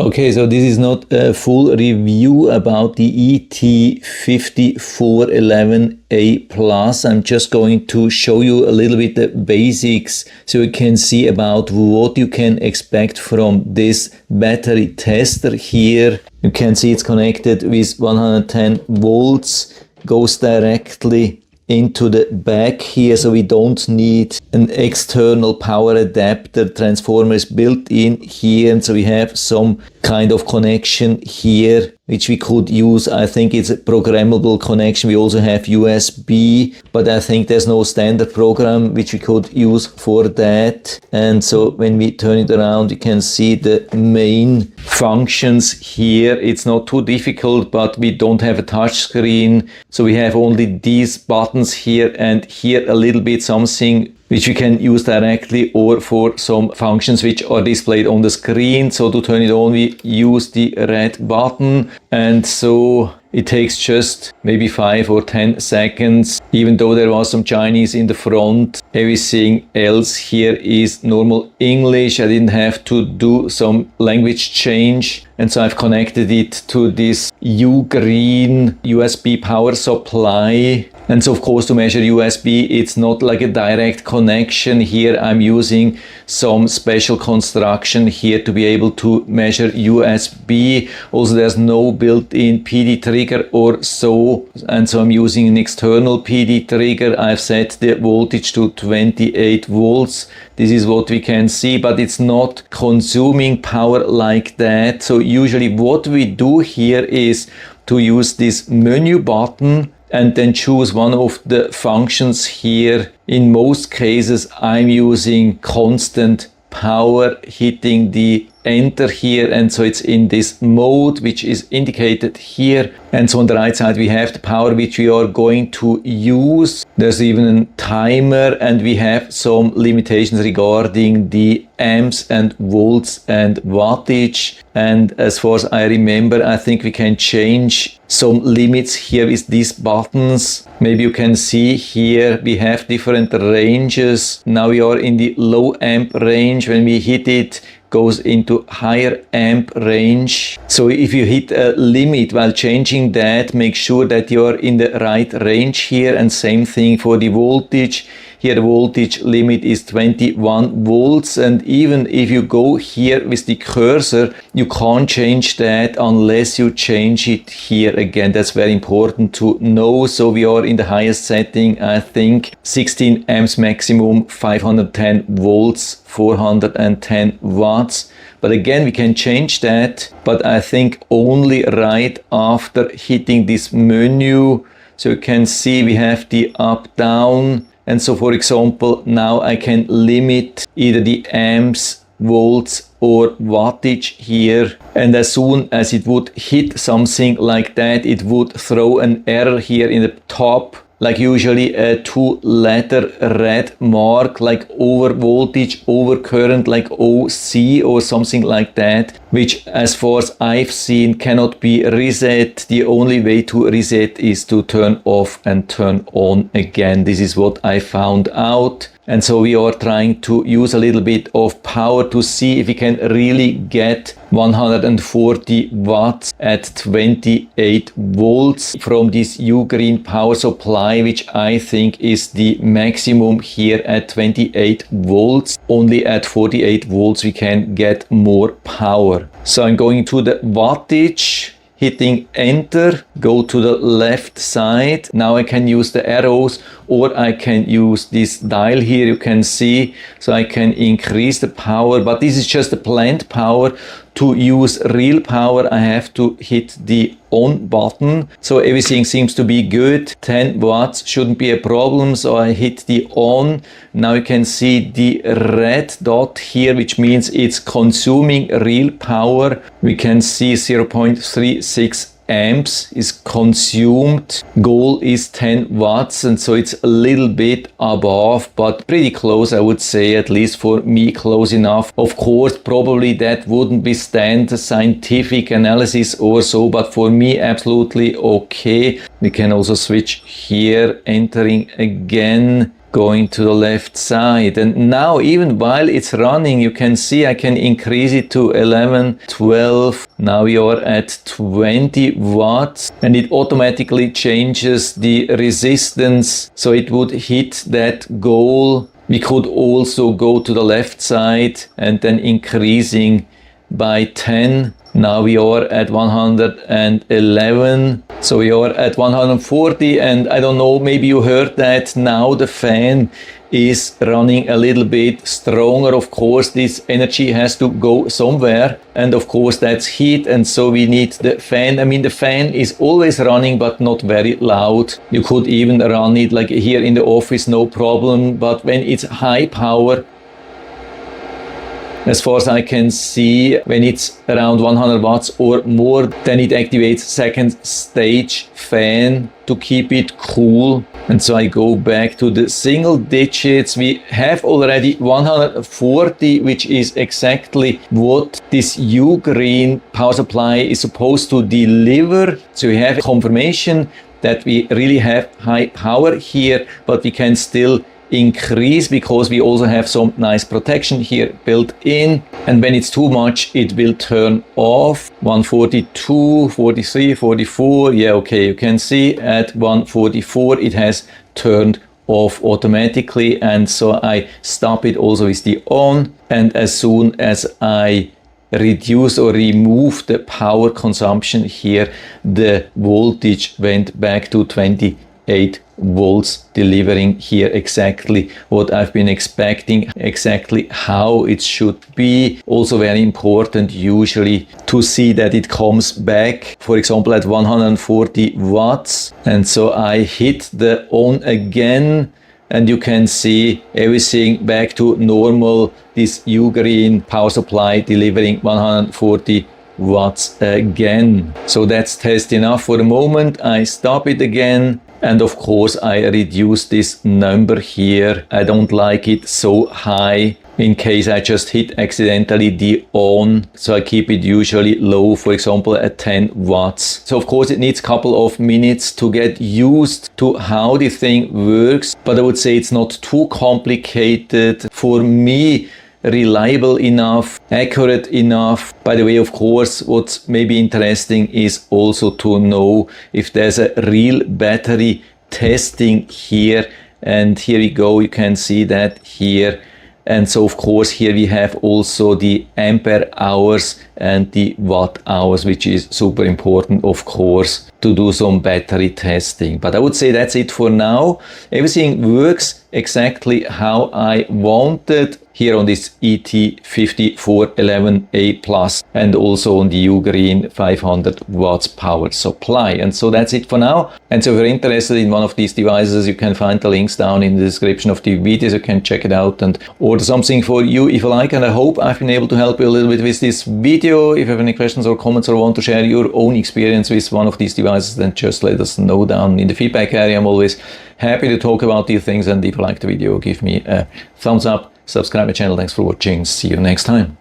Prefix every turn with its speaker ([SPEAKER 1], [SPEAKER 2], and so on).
[SPEAKER 1] Okay, so this is not a full review about the ET5411A Plus. I'm just going to show you a little bit the basics so you can see about what you can expect from this battery tester here. You can see it's connected with 110 volts, goes directly into the back here, so we don't need an external power adapter. Transformer is built in here, and so we have some kind of connection here which we could use. I think it's a programmable connection. We also have USB, but I think there's no standard program which we could use for that. And so when we turn it around, you can see the main functions here. It's not too difficult, but we don't have a touch screen, so we have only these buttons here and here a little bit something which we can use directly, or for some functions which are displayed on the screen. So to turn it on, we use the red button, and so it takes just maybe 5 or 10 seconds. Even though there was some Chinese in the front, everything else here is normal English. I didn't have to do some language change. And so I've connected it to this UGREEN USB power supply. And so of course, to measure USB, it's not like a direct connection. Here I'm using some special construction here to be able to measure USB. Also, there's no built-in PD trigger or so, and so I'm using an external PD trigger. I've set the voltage to 28 volts. This is what we can see, but it's not consuming power like that. So usually what we do here is to use this menu button and then choose one of the functions here. In most cases, I'm using constant power, hitting the enter here, and so it's in this mode which is indicated here. And so on the right side we have the power which we are going to use. There's even a timer, and we have some limitations regarding the amps and volts and wattage. And as far as I remember, I think we can change some limits here with these buttons. Maybe you can see here we have different ranges. Now we are in the low amp range. When we hit it, goes into higher amp range. So if you hit a limit while changing that, make sure that you are in the right range here. And same thing for the voltage. Here the voltage limit is 21 volts, and even if you go here with the cursor, you can't change that unless you change it here again. That's very important to know. So we are in the highest setting, I think 16 amps maximum, 510 volts, 410 watts. But again, we can change that, but I think only right after hitting this menu. So you can see we have the up, down. And so, for example, now I can limit either the amps, volts or wattage here. And as soon as it would hit something like that, it would throw an error here in the top, like usually a 2-letter red mark, like over voltage, over current, like OC or something like that, which as far as I've seen cannot be reset. The only way to reset is to turn off and turn on again. This is what I found out. And so we are trying to use a little bit of power to see if we can really get 140 watts at 28 volts from this UGREEN power supply, which I think is the maximum here at 28 volts. Only at 48 volts we can get more power. So I'm going to the wattage, hitting enter, go to the left side. Now I can use the arrows, or I can use this dial here, you can see. So I can increase the power, but this is just the planned power. To use real power, I have to hit the on button. So everything seems to be good. 10 watts shouldn't be a problem. So I hit the on. Now you can see the red dot here, which means it's consuming real power. We can see 0.36 amps is consumed. Goal is 10 watts, and so it's a little bit above, but pretty close, I would say, at least for me, close enough. Of course, probably that wouldn't withstand the scientific analysis or so, but for me, absolutely okay. We can also switch here, entering again. going to the left side. And now, even while it's running, you can see I can increase it to 11, 12. Now you're at 20 watts, and it automatically changes the resistance, so it would hit that goal. We could also go to the left side and then increasing by 10. Now we are at 111, so we are at 140, and I don't know, maybe you heard that now the fan is running a little bit stronger. Of course, this energy has to go somewhere, and of course that's heat, and so we need the fan. I mean, the fan is always running, but not very loud. You could even run it like here in the office, no problem, but when it's high power, as far as I can see, when it's around 100 watts or more, then it activates second stage fan to keep it cool. And so I go back to the single digits. We have already 140, which is exactly what this UGREEN power supply is supposed to deliver. So we have confirmation that we really have high power here, but we can still increase because we also have some nice protection here built in, and when it's too much it will turn off. 142, 43, 44, yeah, okay, you can see at 144 it has turned off automatically, and so I stop it also with the on, and as soon as I reduce or remove the power consumption here, the voltage went back to 28 volts, delivering here exactly what I've been expecting, exactly how it should be. Also very important usually to see that it comes back, for example, at 140 watts. And so I hit the on again, and you can see everything back to normal. This UGREEN power supply delivering 140 watts again. So that's test enough for the moment. I stop it again. And of course I reduce this number here. I don't like it so high in case I just hit accidentally the on. So I keep it usually low, for example at 10 watts. So of course it needs a couple of minutes to get used to how the thing works. But I would say it's not too complicated for me. Reliable enough, accurate enough. By the way, of course, what's maybe interesting is also to know if there's a real battery testing here. And here we go, you can see that here. And so of course here we have also the ampere hours and the watt hours, which is super important, of course, to do some battery testing. But I would say that's it for now. Everything works exactly how I wanted here on this ET5411A Plus, and also on the UGREEN 500 watts power supply. And so that's it for now. And so if you're interested in one of these devices, you can find the links down in the description of the videos. You can check it out and order something for you if you like. And I hope I've been able to help you a little bit with this video. If you have any questions or comments or want to share your own experience with one of these devices, then just let us know down in the feedback area. I'm always happy to talk about these things. And if you like the video, give me a thumbs up. Subscribe my channel. Thanks for watching. See you next time.